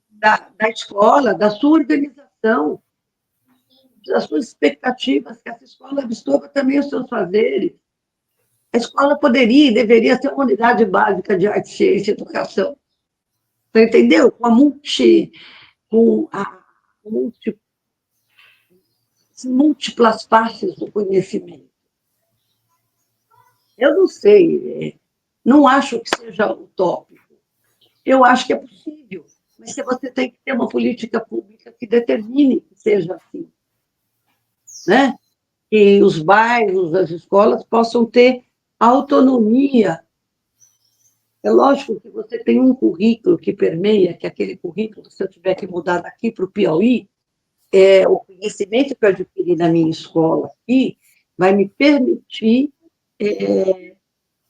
da escola, da sua organização, das suas expectativas, que essa escola absorva também os seus fazeres. A escola poderia e deveria ser uma unidade básica de arte, ciência e educação. Você entendeu? Com as múltiplas faces do conhecimento. Eu não sei, não acho que seja utópico. Eu acho que é possível, mas você tem que ter uma política pública que determine que seja assim, né? Que os bairros, as escolas possam ter autonomia É lógico que você tem um currículo que permeia, que aquele currículo, se eu tiver que mudar daqui para o Piauí, o conhecimento que eu adquiri na minha escola aqui vai me permitir,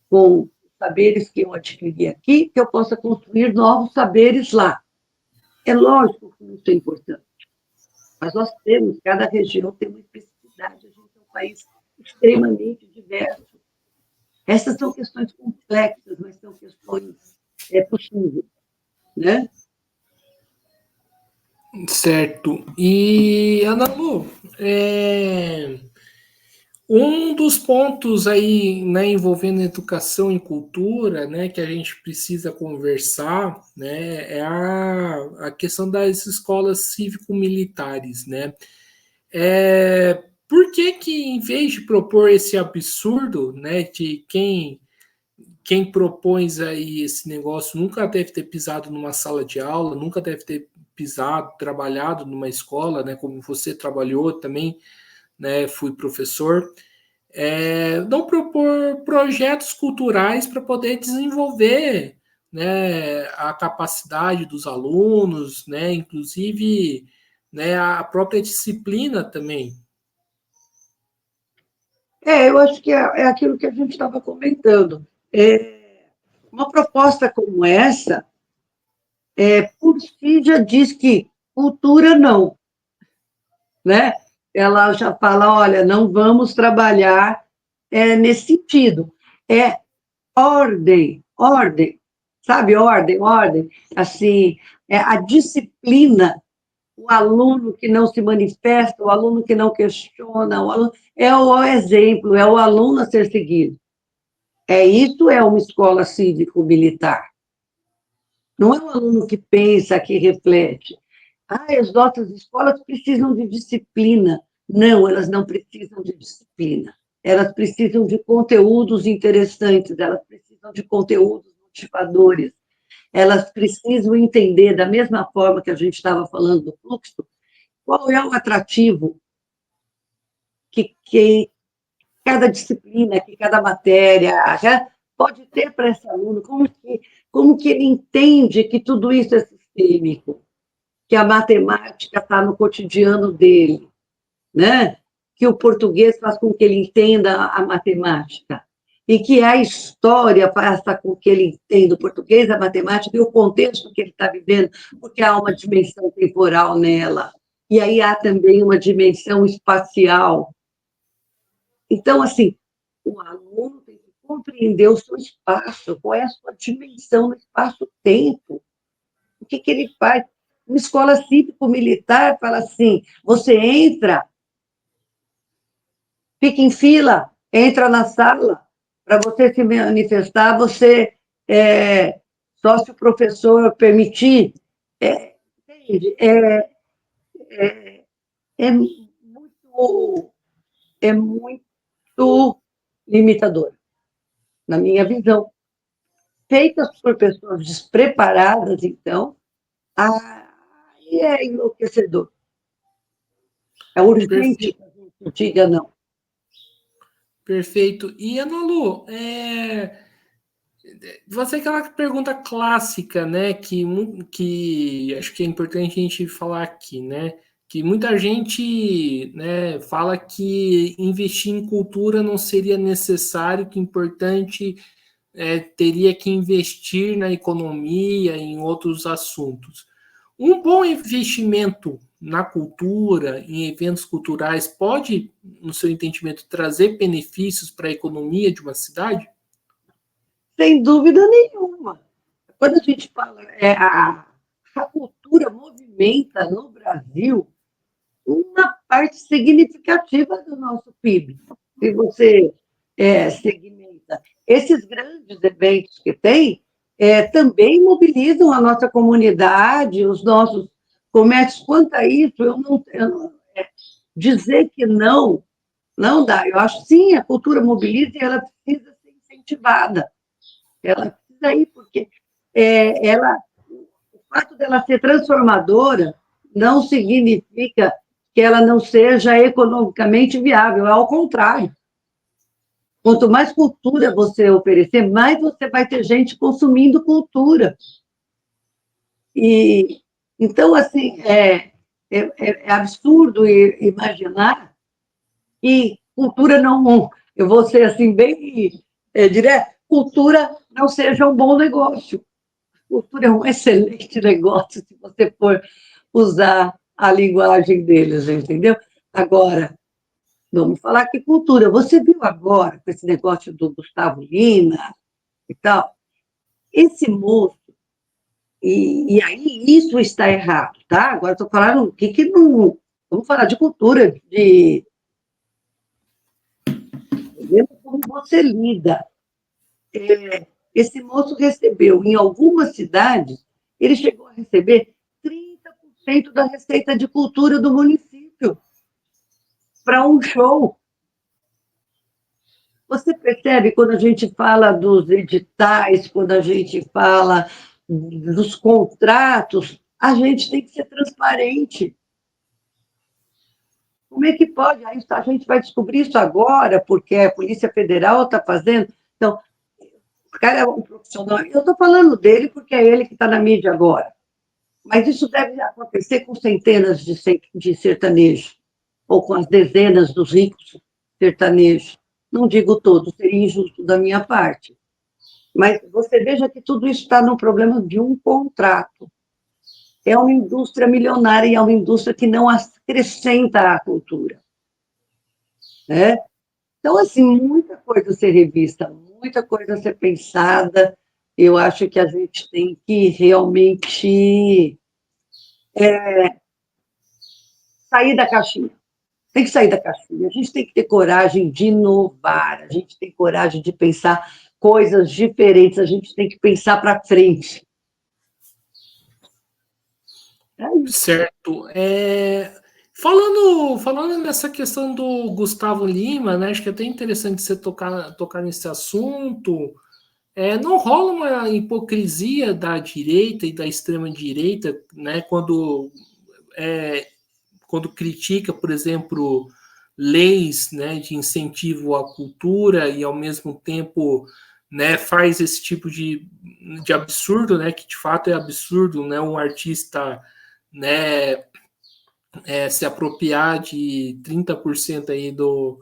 com os saberes que eu adquiri aqui, que eu possa construir novos saberes lá. É lógico que isso é importante, mas nós temos, cada região tem uma especificidade, a gente é um país extremamente diverso. Essas são questões complexas, mas são questões possíveis, né? Certo. E, Ana Lu, um dos pontos aí, né, envolvendo educação e cultura, né, que a gente precisa conversar, né, é a questão das escolas cívico-militares, né? Por que que, em vez de propor esse absurdo, né, de quem propõe aí esse negócio nunca deve ter pisado numa sala de aula, nunca deve ter pisado, trabalhado numa escola, né, como você trabalhou também, né, fui professor, não propor projetos culturais para poder desenvolver, né, a capacidade dos alunos, né, inclusive, né, a própria disciplina também. Eu acho que é aquilo que a gente estava comentando. Uma proposta como essa, por si, já diz que cultura não, né? Ela já fala, olha, não vamos trabalhar nesse sentido. É ordem, sabe? Ordem. Assim, a disciplina, o aluno que não se manifesta, o aluno que não questiona, o aluno, é o exemplo, é o aluno a ser seguido. Isso é uma escola cívico-militar. Não é um aluno que pensa, que reflete. As nossas escolas precisam de disciplina. Não, elas não precisam de disciplina. Elas precisam de conteúdos interessantes, elas precisam de conteúdos motivadores, elas precisam entender, da mesma forma que a gente estava falando do fluxo, qual é o atrativo que cada disciplina, que cada matéria pode ter para esse aluno, como que ele entende que tudo isso é sistêmico, que a matemática está no cotidiano dele, né? Que o português faz com que ele entenda a matemática, e que a história faça com que ele entenda o português, a matemática e o contexto que ele está vivendo, porque há uma dimensão temporal nela, e aí há também uma dimensão espacial. Então, assim, o aluno tem que compreender o seu espaço, qual é a sua dimensão no espaço-tempo, o que ele faz. Uma escola cívico-militar fala assim: você entra, fica em fila, entra na sala, para você se manifestar, você só se o professor permitir. Entende? É muito, é muito limitador, na minha visão. Feitas por pessoas despreparadas, então, aí é enlouquecedor. É urgente Perfeito. que a gente diga não. Perfeito. E, Ana Lu, você aquela pergunta clássica, né, que acho que é importante a gente falar aqui, né, que muita gente, né, fala que investir em cultura não seria necessário, que importante teria que investir na economia, em outros assuntos. Um bom investimento na cultura, em eventos culturais, pode, no seu entendimento, trazer benefícios para a economia de uma cidade? Sem dúvida nenhuma. Quando a gente fala, a cultura movimenta no Brasil uma parte significativa do nosso PIB. Se você segmenta esses grandes eventos que tem, também mobilizam a nossa comunidade, os nossos comércios. Quanto a isso, dizer que não dá. Eu acho sim, a cultura mobiliza e ela precisa ser incentivada. Ela precisa ir, porque o fato dela ser transformadora não significa que ela não seja economicamente viável, é ao contrário. Quanto mais cultura você oferecer, mais você vai ter gente consumindo cultura. E, então, assim, é absurdo imaginar que cultura não... Eu vou ser, assim, bem direto, cultura não seja um bom negócio. Cultura é um excelente negócio se você for usar a linguagem deles, entendeu? Agora, vamos falar que cultura. Você viu agora, com esse negócio do Gustavo Lima e tal, esse moço, e aí isso está errado, tá? Agora estou falando o que não. Vamos falar de cultura, de como você lida. Esse moço recebeu, em algumas cidades, ele chegou a receber 30% da receita de cultura do município para um show. Você percebe quando a gente fala dos editais, quando a gente fala dos contratos, a gente tem que ser transparente. Como é que pode? Aí a gente vai descobrir isso agora, porque a Polícia Federal está fazendo. Então, o cara é um profissional. Eu estou falando dele porque é ele que está na mídia agora. Mas isso deve acontecer com centenas de sertanejos, ou com as dezenas dos ricos sertanejos. Não digo todos, seria injusto da minha parte. Mas você veja que tudo isso está no problema de um contrato. É uma indústria milionária e é uma indústria que não acrescenta à cultura. Né? Então, assim, muita coisa a ser revista, muita coisa a ser pensada. Eu acho que a gente tem que realmente sair da caixinha. Tem que sair da caixinha. A gente tem que ter coragem de inovar, a gente tem coragem de pensar coisas diferentes, a gente tem que pensar para frente. Certo. Falando nessa questão do Gustavo Lima, né, acho que é até interessante você tocar nesse assunto. Não rola uma hipocrisia da direita e da extrema-direita, né, quando critica, por exemplo, leis, né, de incentivo à cultura e, ao mesmo tempo, né, faz esse tipo de absurdo, né, que de fato é absurdo, né, um artista, né, se apropriar de 30% aí do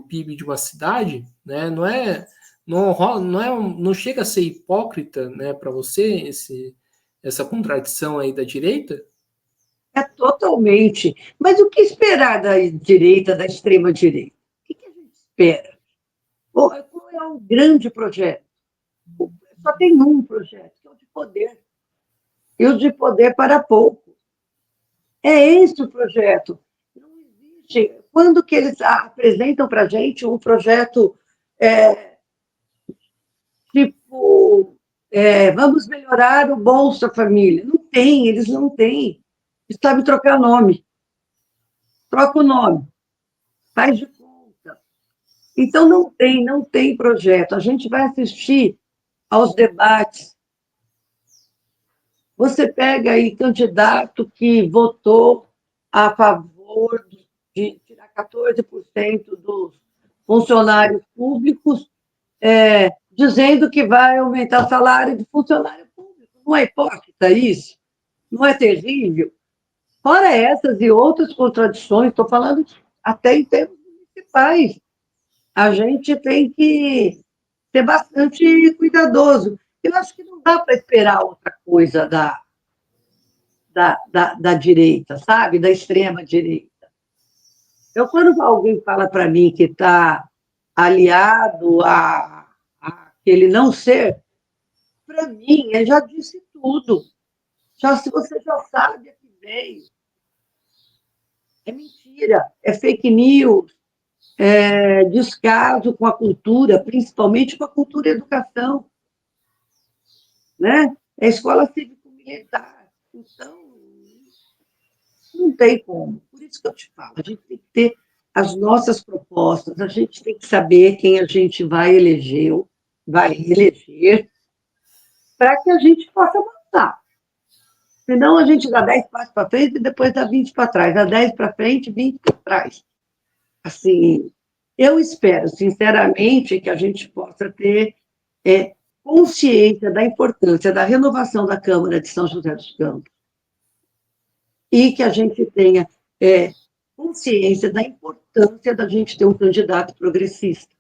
PIB de uma cidade, né, não chega a ser hipócrita, né, para você essa contradição aí da direita? É totalmente. Mas o que esperar da direita, da extrema-direita? O que a gente espera? Qual é o grande projeto? Só tem um projeto, que é o de poder. E o de poder para pouco. É esse o projeto. Não existe. Quando que eles apresentam para a gente um projeto tipo, vamos melhorar o Bolsa Família? Não tem, eles não têm. Eles sabem trocar nome. Troca o nome, faz de conta. Então, não tem projeto. A gente vai assistir aos debates. Você pega aí candidato que votou a favor de tirar 14% dos funcionários públicos, dizendo que vai aumentar o salário de funcionário público. Não é hipócrita isso? Não é terrível? Fora essas e outras contradições, estou falando até em termos municipais, a gente tem que ser bastante cuidadoso. Eu acho que não dá para esperar outra coisa da direita, sabe? Da extrema-direita. Eu, quando alguém fala para mim que está aliado a ele não ser, para mim, ele já disse tudo. Se você já sabe a que veio, é mentira, é fake news, descaso com a cultura, principalmente com a cultura e educação, né? É escola cívico-militar. Então, não tem como. Por isso que eu te falo, a gente tem que ter as nossas propostas, a gente tem que saber quem a gente vai eleger, para que a gente possa avançar. Senão a gente dá 10 passos para frente e depois dá 20 para trás, dá 10 para frente e 20 para trás. Assim, Eu espero, sinceramente, que a gente possa ter consciência da importância da renovação da Câmara de São José dos Campos e que a gente tenha consciência da importância da gente ter um candidato progressista.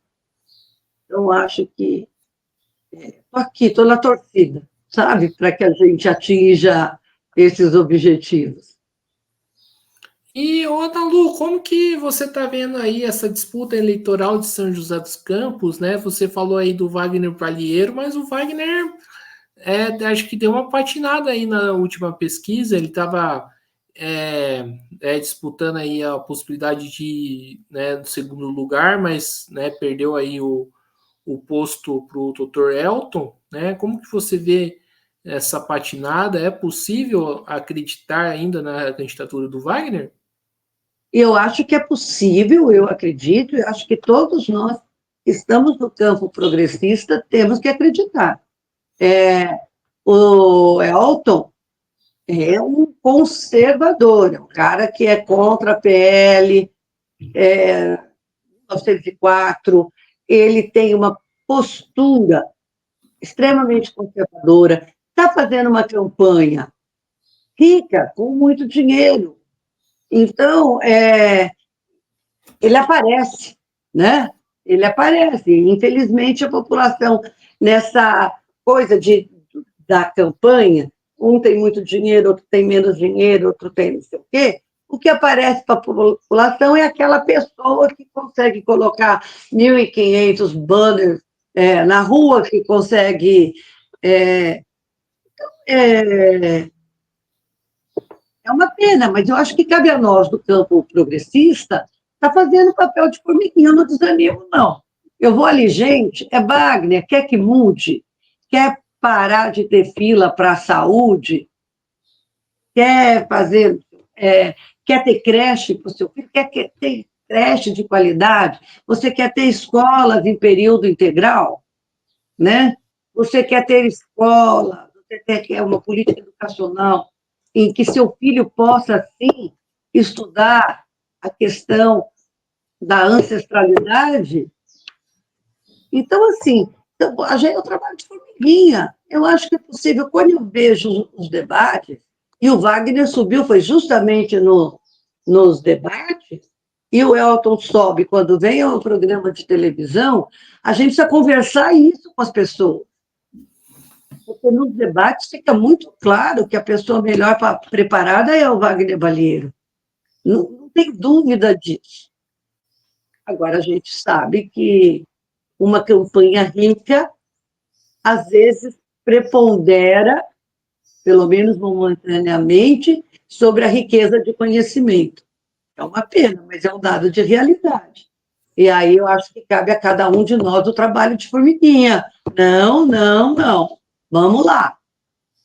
Então, acho que estou aqui, estou na torcida, sabe, para que a gente atinja esses objetivos. E, Ana Lu, como que você está vendo aí essa disputa eleitoral de São José dos Campos, né? Você falou aí do Wagner Palheiro, mas o Wagner acho que deu uma patinada aí na última pesquisa, ele estava disputando aí a possibilidade de, né, do segundo lugar, mas, né, perdeu aí o posto para o Dr. Elton, né? Como que você vê essa patinada? É possível acreditar ainda na candidatura do Wagner? Eu acho que é possível, eu acredito, e acho que todos nós que estamos no campo progressista temos que acreditar. O Elton é um conservador, é um cara que é contra a PL 1904, ele tem uma postura extremamente conservadora, está fazendo uma campanha rica, com muito dinheiro. Então, ele aparece, né? Ele aparece. Infelizmente, a população, nessa coisa da campanha, um tem muito dinheiro, outro tem menos dinheiro, outro tem não sei o quê, o que aparece para a população é aquela pessoa que consegue colocar 1.500 banners na rua, que consegue. É, é, é uma pena, mas eu acho que cabe a nós, do campo progressista, estar fazendo papel de formiguinha, eu não desanimo, não. Eu vou ali, gente, Wagner, quer que mude? Quer parar de ter fila para a saúde? Quer fazer, quer ter creche para o seu filho? Quer ter creche de qualidade? Você quer ter escolas em período integral? Né? Você quer ter escola, você quer uma política educacional em que seu filho possa, sim, estudar a questão da ancestralidade? Então, assim, a gente é um trabalho de formiguinha. Eu acho que é possível. Quando eu vejo os debates, e o Wagner subiu, foi justamente nos debates, e o Elton sobe quando vem ao programa de televisão, a gente precisa conversar isso com as pessoas. Porque nos debates fica muito claro que a pessoa melhor preparada é o Wagner Balheiro. Não tem dúvida disso. Agora, a gente sabe que uma campanha rica, às vezes, prepondera, pelo menos momentaneamente, sobre a riqueza de conhecimento. É uma pena, mas é um dado de realidade. E aí eu acho que cabe a cada um de nós o trabalho de formiguinha. Não, não, não. Vamos lá.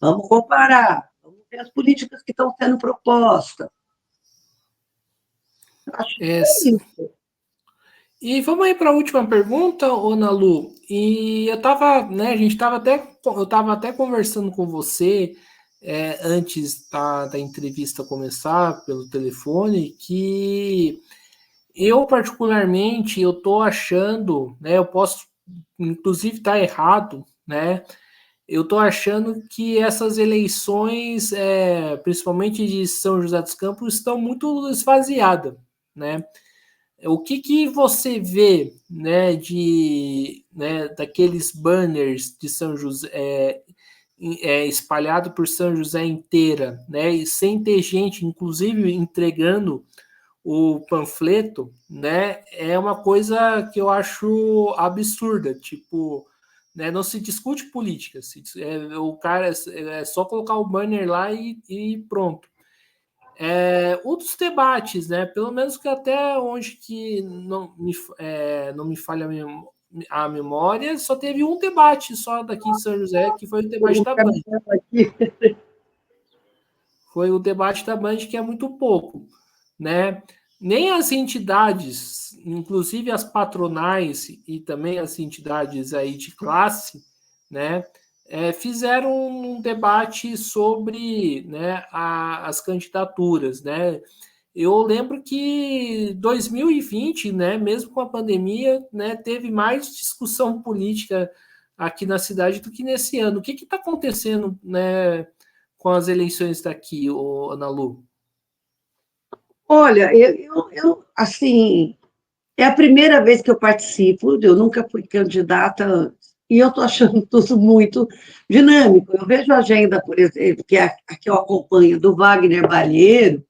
Vamos comparar, vamos ver as políticas que estão sendo propostas. Acho que É, é isso. e vamos aí para a última pergunta, Ana Lu. E eu tava, né, eu estava até conversando com você antes da entrevista começar pelo telefone, que eu particularmente eu tô achando, né, eu posso inclusive estar errado, né? Eu tô achando que essas eleições, principalmente de São José dos Campos, estão muito esvaziadas, né? O que você vê, né, daqueles banners de São José espalhado por São José inteira, né, e sem ter gente, inclusive entregando o panfleto, né, é uma coisa que eu acho absurda, tipo, né, não se discute política, o cara é só colocar o banner lá e pronto. Outros debates, né? Pelo menos que até onde que não me falha a memória, só teve um debate só daqui em São José, que foi o debate da Band. Foi o debate da Band, que é muito pouco, né? Nem as entidades, inclusive as patronais e também as entidades aí de classe, né? Fizeram um debate sobre, né, as candidaturas, né? Eu lembro que 2020, né, mesmo com a pandemia, né, teve mais discussão política aqui na cidade do que nesse ano. O que está acontecendo, né, com as eleições daqui, Ana Lu? Olha, assim, é a primeira vez que eu participo, eu nunca fui candidata antes, e eu estou achando tudo muito dinâmico. Eu vejo a agenda, por exemplo, que é a que eu acompanho, do Wagner Balheiro,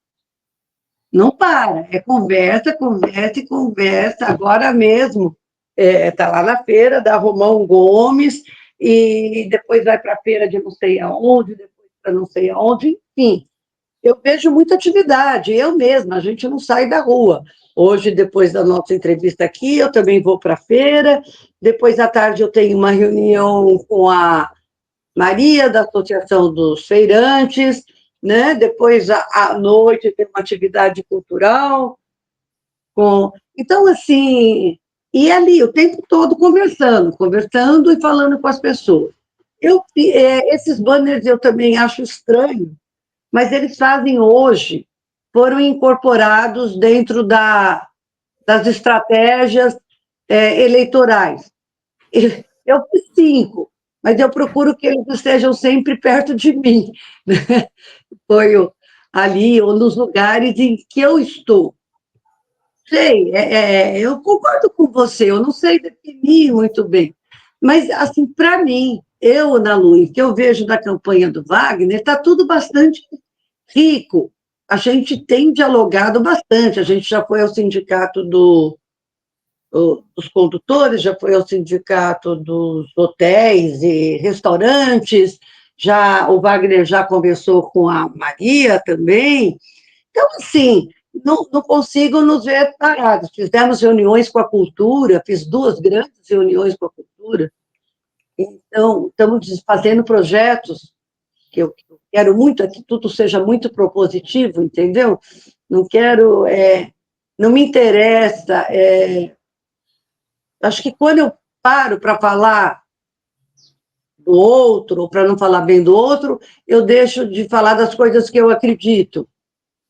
não para, é conversa, conversa e conversa. Agora mesmo, está lá na feira da Romão Gomes, e depois vai para a feira de não sei aonde, depois para não sei aonde, enfim. Eu vejo muita atividade, eu mesma, a gente não sai da rua. Hoje, depois da nossa entrevista aqui, eu também vou para a feira. Depois, à tarde, eu tenho uma reunião com a Maria, da Associação dos Feirantes, né? Depois, à noite, tem uma atividade cultural. Então, assim, e ali, o tempo todo conversando e falando com as pessoas. Esses banners eu também acho estranho, mas eles fazem hoje, foram incorporados dentro das estratégias eleitorais. Eu fiz 5, mas eu procuro que eles estejam sempre perto de mim, né? Foi ali, ou nos lugares em que eu estou. Sei, eu concordo com você, eu não sei definir muito bem, mas, assim, para mim, Ana Lu, que eu vejo da campanha do Wagner, está tudo bastante rico. A gente tem dialogado bastante, a gente já foi ao sindicato dos condutores, já foi ao sindicato dos hotéis e restaurantes, já o Wagner já conversou com a Maria também. Então, assim, não consigo nos ver parados. Fizemos reuniões com a cultura, fiz 2 grandes reuniões com a cultura, então estamos fazendo projetos que eu quero muito é que tudo seja muito propositivo, entendeu? Não quero, não me interessa. Acho que quando eu paro para falar do outro, ou para não falar bem do outro, eu deixo de falar das coisas que eu acredito.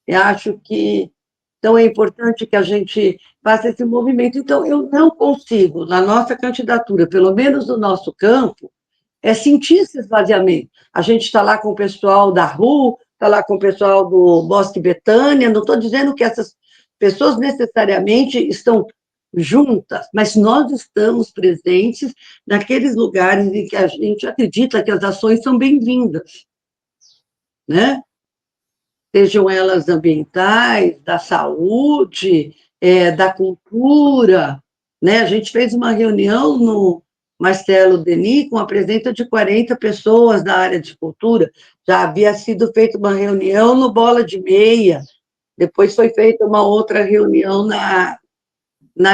Eu acho que então é importante que a gente faça esse movimento. Então, eu não consigo, na nossa candidatura, pelo menos no nosso campo, sentir esse esvaziamento. A gente está lá com o pessoal da RU, está lá com o pessoal do Bosque Betânia, não estou dizendo que essas pessoas necessariamente estão juntas, mas nós estamos presentes naqueles lugares em que a gente acredita que as ações são bem-vindas, né? Sejam elas ambientais, da saúde, da cultura, né? A gente fez uma reunião no Marcelo Denis com a presença de 40 pessoas da área de cultura, já havia sido feita uma reunião no Bola de Meia, depois foi feita uma outra reunião na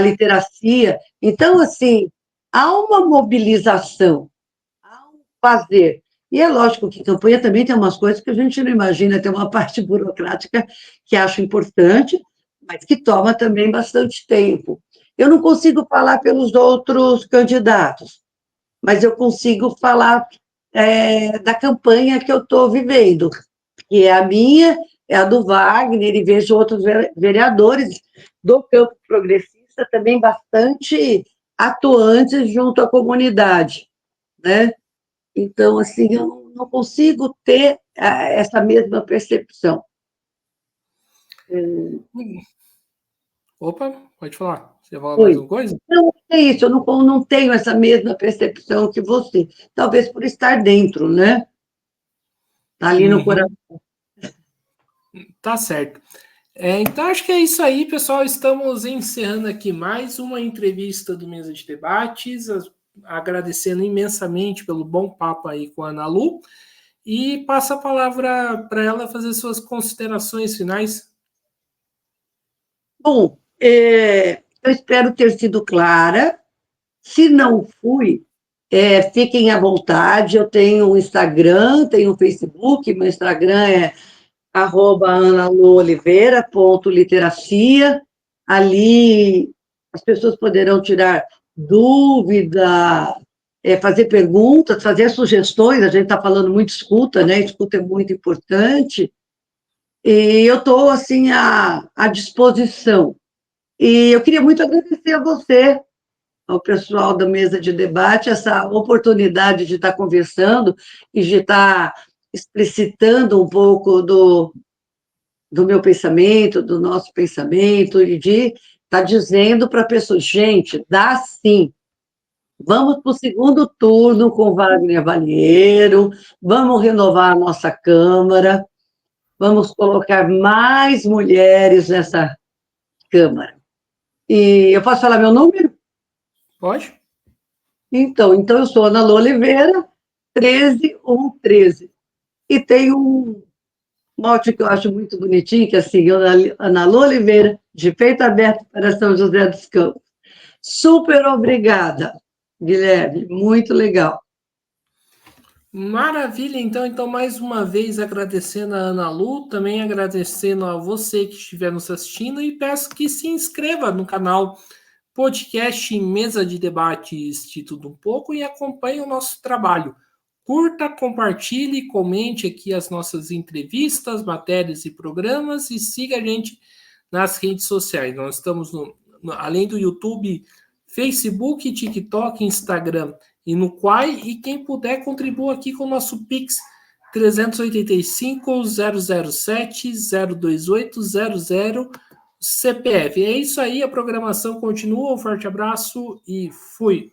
literacia. Então, assim, há uma mobilização, há um fazer. E é lógico que campanha também tem umas coisas que a gente não imagina, tem uma parte burocrática que acho importante, mas que toma também bastante tempo. Eu não consigo falar pelos outros candidatos, mas eu consigo falar da campanha que eu estou vivendo, que é a minha, é a do Wagner, e vejo outros vereadores do campo progressista também bastante atuantes junto à comunidade, né? Então, assim, eu não consigo ter essa mesma percepção. Opa, pode falar. Você fala mais Oi. uma coisa? Não, é isso, eu não tenho essa mesma percepção que você, talvez por estar dentro, né? Tá ali no coração. Uhum, tá certo. Então, acho que é isso aí, pessoal. Estamos encerrando aqui mais uma entrevista do Mesa de Debates, agradecendo imensamente pelo bom papo aí com a Ana Lu, e passa a palavra para ela fazer suas considerações finais. Bom, eu espero ter sido clara. Se não fui, fiquem à vontade. Eu tenho um Instagram, tenho um Facebook. Meu Instagram é @analuoliveira.literacia. Ali as pessoas poderão tirar dúvida, fazer perguntas, fazer sugestões. A gente está falando muito escuta, né? Escuta é muito importante. E eu estou, assim, à disposição. E eu queria muito agradecer a você, ao pessoal da mesa de debate, essa oportunidade de estar conversando e de estar explicitando um pouco do meu pensamento, do nosso pensamento, e de estar dizendo para a pessoa, gente, dá sim. Vamos para o segundo turno com Wagner Valheiro, vamos renovar a nossa Câmara, vamos colocar mais mulheres nessa Câmara. E eu posso falar meu número? Pode? Então eu sou Ana Lô Oliveira, 13113. E tem um mote que eu acho muito bonitinho, que é assim, Ana Lô Oliveira, de peito aberto para São José dos Campos. Super obrigada, Guilherme, muito legal. Maravilha, então mais uma vez agradecendo a Ana Lu, também agradecendo a você que estiver nos assistindo e peço que se inscreva no canal Podcast Mesa de Debates de Tudo Um Pouco e acompanhe o nosso trabalho. Curta, compartilhe, comente aqui as nossas entrevistas, matérias e programas e siga a gente nas redes sociais. Nós estamos, além do YouTube, Facebook, TikTok, Instagram e no Quai. E quem puder, contribua aqui com o nosso Pix 385-007-02800 CPF. É isso aí, a programação continua. Um forte abraço e fui!